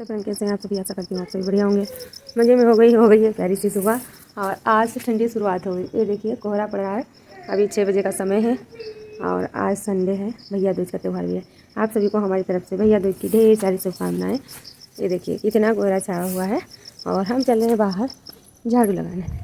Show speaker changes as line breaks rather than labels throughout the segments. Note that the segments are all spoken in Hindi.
नमस्ते फ्रेंड, कैसे हैं आप सभी। आशा करती हूँ आप सभी बढ़िया होंगे। मज़े में हो गई है प्यारी सी सुबह और आज से ठंडी शुरुआत हो गई। ये देखिए कोहरा पड़ रहा है, अभी 6 बजे का समय है और आज संडे है, भैया दूज का त्यौहार भी है। आप सभी को हमारी तरफ से भैया दूज की ढेर सारी शुभकामनाएँ। ये देखिए कितना कोहरा छाया हुआ है और हम चल रहे हैं बाहर झाड़ू लगाने।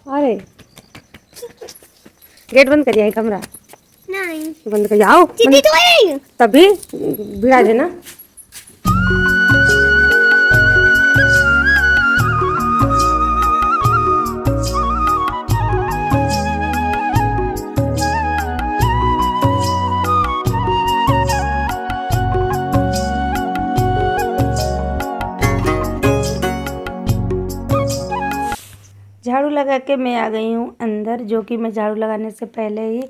अरे गेट बंद करिए, है कमरा
नहीं
बंद करिए। आओ
दीदी तो है
तभी भिड़ा देना। झाड़ू लगा के मैं आ गई हूँ अंदर, जो कि मैं झाड़ू लगाने से पहले ही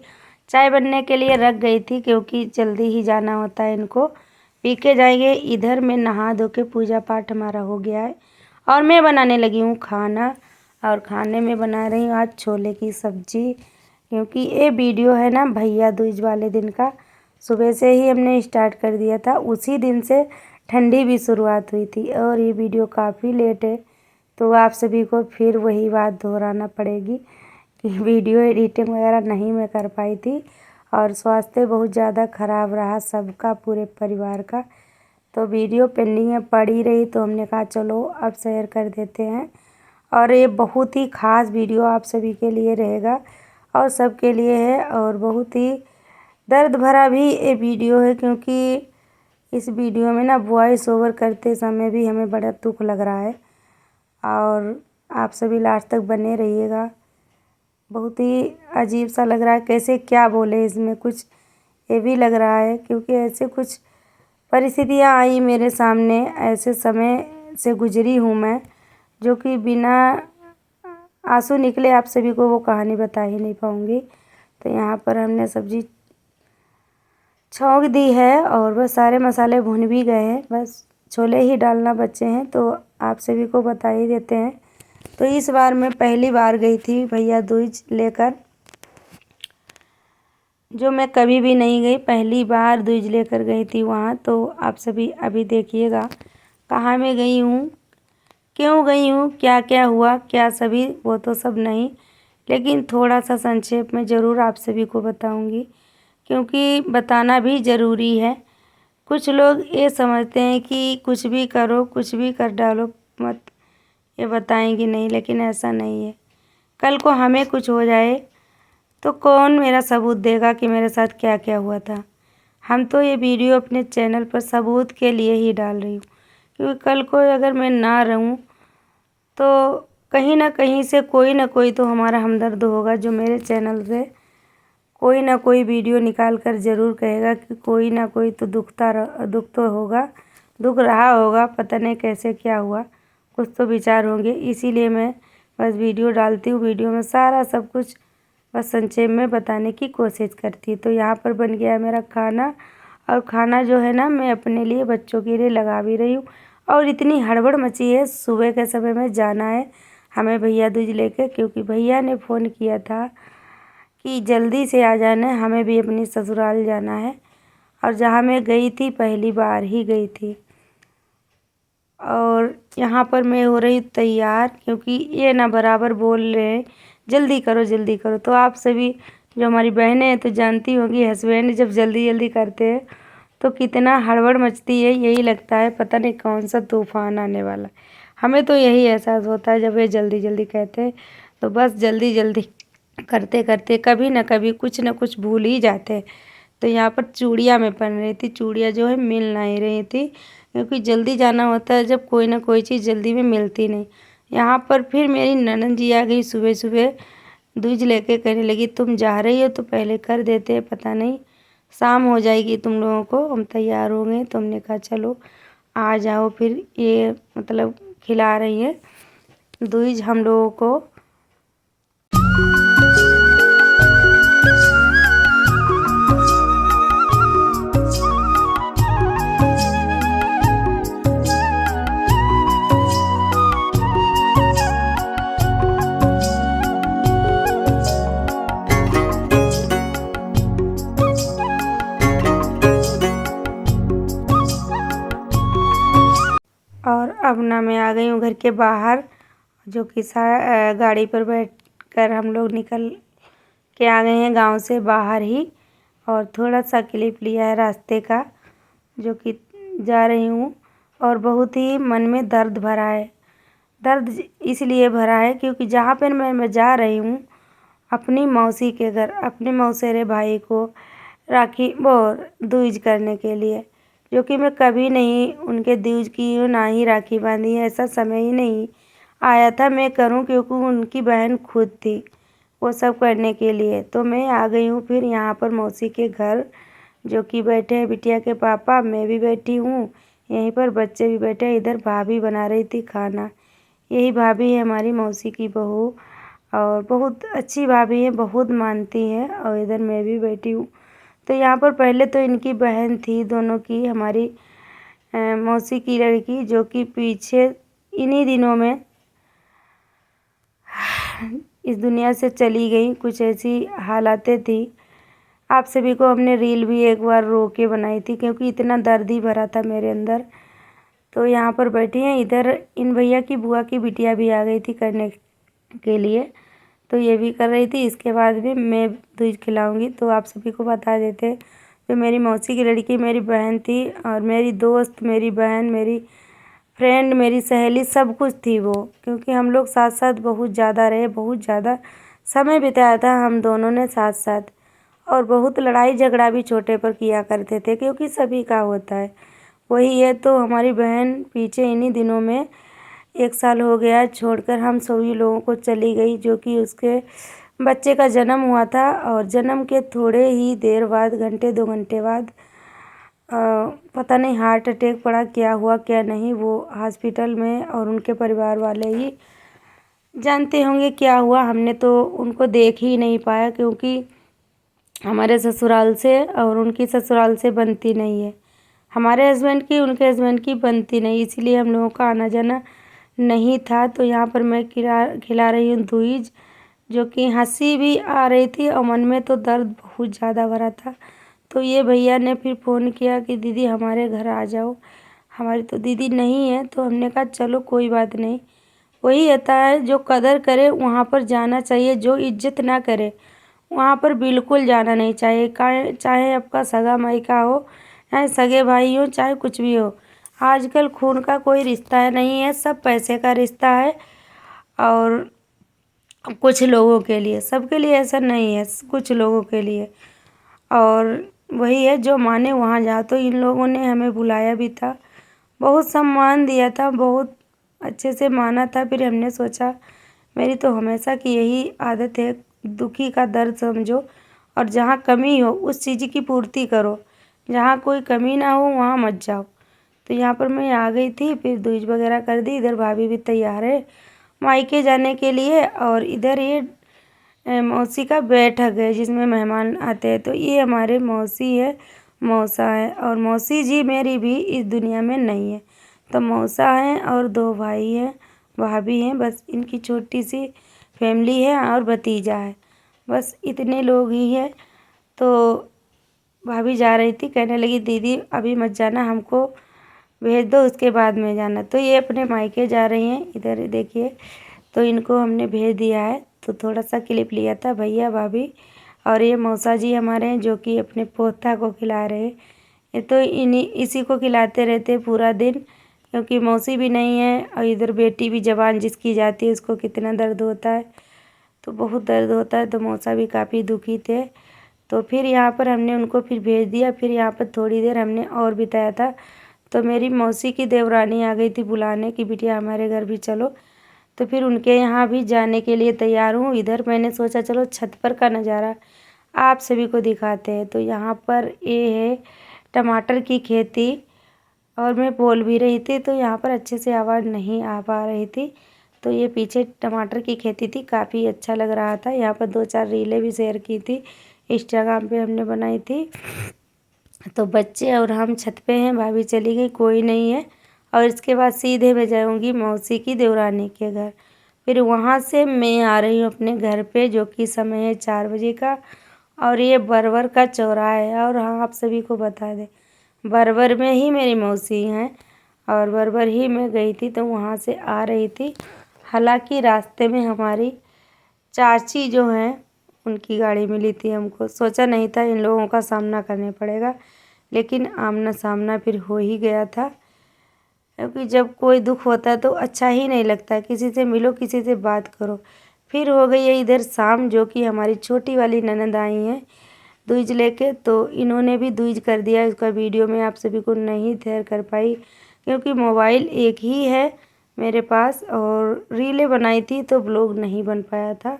चाय बनने के लिए रख गई थी, क्योंकि जल्दी ही जाना होता है इनको, पी के जाएंगे। इधर मैं नहा धो के पूजा पाठ हमारा हो गया है और मैं बनाने लगी हूँ खाना। और खाने में बना रही हूँ आज छोले की सब्जी, क्योंकि ये वीडियो है ना भैया दूज वाले दिन का। सुबह से ही हमने स्टार्ट कर दिया था, उसी दिन से ठंडी भी शुरुआत हुई थी और ये वीडियो काफ़ी लेट है, तो आप सभी को फिर वही बात दोहराना पड़ेगी कि वीडियो एडिटिंग वगैरह नहीं मैं कर पाई थी और स्वास्थ्य बहुत ज़्यादा ख़राब रहा सबका, पूरे परिवार का। तो वीडियो पेंडिंग में पड़ी रही, तो हमने कहा चलो अब शेयर कर देते हैं। और ये बहुत ही ख़ास वीडियो आप सभी के लिए रहेगा और सबके लिए है, और बहुत ही दर्द भरा भी ये वीडियो है, क्योंकि इस वीडियो में ना वॉइस ओवर करते समय भी हमें बड़ा दुख लग रहा है। और आप सभी लास्ट तक बने रहिएगा। बहुत ही अजीब सा लग रहा है, कैसे क्या बोले इसमें, कुछ ये भी लग रहा है, क्योंकि ऐसे कुछ परिस्थितियाँ आई मेरे सामने, ऐसे समय से गुजरी हूँ मैं, जो कि बिना आंसू निकले आप सभी को वो कहानी बता ही नहीं पाऊँगी। तो यहाँ पर हमने सब्जी छौंक दी है और बस सारे मसाले भुन भी गए हैं, बस छोले ही डालना बचे हैं, तो आप सभी को बता ही देते हैं। तो इस बार मैं पहली बार गई थी भैया दूज लेकर, जो मैं कभी भी नहीं गई, पहली बार दूज लेकर गई थी वहाँ। तो आप सभी अभी देखिएगा कहाँ मैं गई हूँ, क्यों गई हूँ, क्या क्या हुआ, क्या सभी, वो तो सब नहीं, लेकिन थोड़ा सा संक्षेप में ज़रूर आप सभी को बताऊँगी, क्योंकि बताना भी ज़रूरी है। कुछ लोग ये समझते हैं कि कुछ भी करो, कुछ भी कर डालो, मत ये बताएंगी नहीं, लेकिन ऐसा नहीं है। कल को हमें कुछ हो जाए तो कौन मेरा सबूत देगा कि मेरे साथ क्या क्या हुआ था। हम तो ये वीडियो अपने चैनल पर सबूत के लिए ही डाल रही हूँ, क्योंकि कल को अगर मैं ना रहूँ तो कहीं ना कहीं से कोई ना कोई तो हमारा हमदर्द होगा, जो मेरे चैनल से कोई ना कोई वीडियो निकाल कर ज़रूर कहेगा कि कोई ना कोई तो दुख तो होगा, दुख रहा होगा, पता नहीं कैसे क्या हुआ, कुछ तो विचार होंगे। इसीलिए मैं बस वीडियो डालती हूँ, वीडियो में सारा सब कुछ बस संक्षेप में बताने की कोशिश करती। तो यहाँ पर बन गया मेरा खाना, और खाना जो है ना मैं अपने लिए बच्चों के लिए लगा भी रही हूँ। और इतनी हड़बड़ मची है, सुबह के समय में जाना है हमें भैया दूज लेके, क्योंकि भैया ने फ़ोन किया था कि जल्दी से आ जाना है, हमें भी अपनी ससुराल जाना है। और जहाँ मैं गई थी पहली बार ही गई थी, और यहाँ पर मैं हो रही तैयार, क्योंकि ये ना बराबर बोल रहे हैं जल्दी करो जल्दी करो। तो आप सभी जो हमारी बहनें हैं तो जानती होंगी, हस्बैंड जब जल्दी जल्दी करते हैं तो कितना हड़बड़ मचती है, यही लगता है पता नहीं कौन सा तूफान आने वाला है। हमें तो यही एहसास होता है जब ये जल्दी जल्दी कहते हैं, तो बस जल्दी जल्दी करते करते कभी ना कभी कुछ ना कुछ भूल ही जाते हैं। तो यहाँ पर चूड़ियाँ मैं पहन रही थी, चूड़ियाँ जो है मिल नहीं रही थी, क्योंकि जल्दी जाना होता है जब कोई ना कोई चीज़ जल्दी में मिलती नहीं। यहाँ पर फिर मेरी ननद जी आ गई सुबह सुबह, दूज लेके कहने लगी तुम जा रही हो तो पहले कर देते, पता नहीं शाम हो जाएगी तुम लोगों को, हम तैयार हो गए। तो हमने कहा चलो आ जाओ, फिर ये मतलब खिला रही है दूज हम लोगों को। अब ना मैं आ गई हूँ घर के बाहर, जो कि गाड़ी पर बैठकर हम लोग निकल के आ गए हैं गांव से बाहर ही। और थोड़ा सा क्लिप लिया है रास्ते का, जो कि जा रही हूँ। और बहुत ही मन में दर्द भरा है। दर्द इसलिए भरा है क्योंकि जहाँ पर मैं जा रही हूँ अपनी मौसी के घर, अपने मौसेरे भाई को राखी वो दूज करने के लिए, जो कि मैं कभी नहीं उनके दूज की हूँ, ना ही राखी बांधी है। ऐसा समय ही नहीं आया था मैं करूँ, क्योंकि उनकी बहन खुद थी वो सब करने के लिए। तो मैं आ गई हूँ फिर यहाँ पर मौसी के घर, जो कि बैठे हैं बिटिया के पापा, मैं भी बैठी हूँ यहीं पर, बच्चे भी बैठे हैं। इधर भाभी बना रही थी खाना। यही भाभी है हमारी मौसी की बहू, और बहुत अच्छी भाभी है, बहुत मानती है। और इधर मैं भी बैठी हूँ। तो यहाँ पर पहले तो इनकी बहन थी दोनों की, हमारी मौसी की लड़की, जो कि पीछे इन्हीं दिनों में इस दुनिया से चली गई। कुछ ऐसी हालातें थी। आप सभी को हमने रील भी एक बार रो के बनाई थी, क्योंकि इतना दर्द ही भरा था मेरे अंदर। तो यहाँ पर बैठी हैं। इधर इन भैया की बुआ की बिटिया भी आ गई थी करने के लिए, तो ये भी कर रही थी। इसके बाद भी मैं दूध खिलाऊंगी। तो आप सभी को बता देते, तो मेरी मौसी की लड़की मेरी बहन थी, और मेरी दोस्त, मेरी बहन, मेरी फ्रेंड, मेरी सहेली, सब कुछ थी वो। क्योंकि हम लोग साथ साथ बहुत ज़्यादा रहे, बहुत ज़्यादा समय बिताया था हम दोनों ने साथ साथ। और बहुत लड़ाई झगड़ा भी छोटे पर किया करते थे, क्योंकि सभी का होता है। वही है। तो हमारी बहन पीछे इन्हीं दिनों में 1 साल हो गया छोड़कर हम सभी लोगों को चली गई, जो कि उसके बच्चे का जन्म हुआ था। और जन्म के थोड़े ही देर बाद, घंटे 2 घंटे बाद, पता नहीं हार्ट अटैक पड़ा, क्या हुआ क्या नहीं, वो हॉस्पिटल में। और उनके परिवार वाले ही जानते होंगे क्या हुआ। हमने तो उनको देख ही नहीं पाया, क्योंकि हमारे ससुराल से और उनकी ससुराल से बनती नहीं है। हमारे हस्बैंड की उनके हस्बैंड की बनती नहीं, इसीलिए हम लोगों का आना जाना नहीं था। तो यहाँ पर मैं खिला रही हूँ दूज, जो कि हंसी भी आ रही थी और मन में तो दर्द बहुत ज़्यादा भरा था। तो ये भैया ने फिर फ़ोन किया कि दीदी हमारे घर आ जाओ। हमारी तो दीदी नहीं है, तो हमने कहा चलो कोई बात नहीं। वही होता है, जो कदर करे वहाँ पर जाना चाहिए, जो इज्जत ना करे वहाँ पर बिल्कुल जाना नहीं चाहिए। चाहे आपका सगा मायका हो, चाहे सगे भाई हो, चाहे कुछ भी हो। आजकल खून का कोई रिश्ता नहीं है, सब पैसे का रिश्ता है। और कुछ लोगों के लिए, सबके लिए ऐसा नहीं है, कुछ लोगों के लिए। और वही है, जो माने वहाँ जाओ। तो इन लोगों ने हमें बुलाया भी था, बहुत सम्मान दिया था, बहुत अच्छे से माना था। फिर हमने सोचा, मेरी तो हमेशा की यही आदत है, दुखी का दर्द समझो, और जहाँ कमी हो उस चीज़ की पूर्ति करो, जहाँ कोई कमी ना हो वहाँ मत जाओ। तो यहाँ पर मैं आ गई थी, फिर दूज वगैरह कर दी। इधर भाभी भी तैयार है मायके जाने के लिए। और इधर ये मौसी का बैठक है, जिसमें मेहमान आते हैं। तो ये हमारे मौसी है, मौसा है। और मौसी जी मेरी भी इस दुनिया में नहीं है। तो मौसा है और 2 भाई हैं, भाभी हैं, बस इनकी छोटी सी फैमिली है, और भतीजा है, बस इतने लोग ही हैं। तो भाभी जा रही थी, कहने लगी दीदी अभी मत जाना, हमको भेज दो, उसके बाद में जाना। तो ये अपने मायके जा रही हैं। इधर देखिए, तो इनको हमने भेज दिया है। तो थोड़ा सा क्लिप लिया था, भैया भाभी और ये मौसा जी हमारे हैं, जो कि अपने पोता को खिला रहे हैं। ये तो इसी को खिलाते रहते पूरा दिन, क्योंकि मौसी भी नहीं है, और इधर बेटी भी जवान जिसकी जाती है उसको कितना दर्द होता है, तो बहुत दर्द होता है। तो मौसा भी काफ़ी दुखी थे। तो फिर यहाँ पर हमने उनको फिर भेज दिया। फिर यहाँ पर थोड़ी देर हमने और बिताया था। तो मेरी मौसी की देवरानी आ गई थी बुलाने की, बिटिया हमारे घर भी चलो। तो फिर उनके यहाँ भी जाने के लिए तैयार हूँ। इधर मैंने सोचा चलो छत पर का नज़ारा आप सभी को दिखाते हैं। तो यहाँ पर ये है टमाटर की खेती, और मैं बोल भी रही थी, तो यहाँ पर अच्छे से आवाज़ नहीं आ पा रही थी। तो ये पीछे टमाटर की खेती थी, काफ़ी अच्छा लग रहा था। यहाँ पर 2-4 रीलें भी शेयर की थी, इंस्टाग्राम पे हमने बनाई थी। तो बच्चे और हम छत पे हैं, भाभी चली गई, कोई नहीं है। और इसके बाद सीधे मैं जाऊँगी मौसी की देवरानी के घर। फिर वहाँ से मैं आ रही हूँ अपने घर पे, जो कि समय है 4 बजे का। और ये बरवर का चौराहा है। और हाँ, आप सभी को बता दें, बरवर में ही मेरी मौसी हैं, और बरबर ही मैं गई थी तो वहाँ से आ रही थी। हालांकि रास्ते में हमारी चाची जो हैं उनकी गाड़ी मिली थी हमको। सोचा नहीं था इन लोगों का सामना करने पड़ेगा, लेकिन आमना सामना फिर हो ही गया था। क्योंकि जब कोई दुख होता है तो अच्छा ही नहीं लगता, किसी से मिलो, किसी से बात करो। फिर हो गई है इधर शाम, जो कि हमारी छोटी वाली ननद आई हैं दूज लेके, तो इन्होंने भी दूज कर दिया। इसका वीडियो मैं आप सभी को नहीं शेयर कर पाई क्योंकि मोबाइल एक ही है मेरे पास और रीलें बनाई थी तो ब्लॉग नहीं बन पाया था।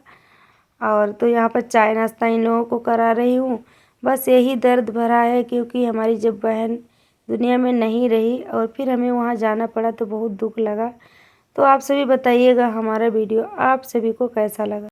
और तो यहाँ पर चाय नाश्ता इन लोगों को करा रही हूँ। बस यही दर्द भरा है क्योंकि हमारी जब बहन दुनिया में नहीं रही और फिर हमें वहाँ जाना पड़ा तो बहुत दुख लगा। तो आप सभी बताइएगा हमारा वीडियो आप सभी को कैसा लगा।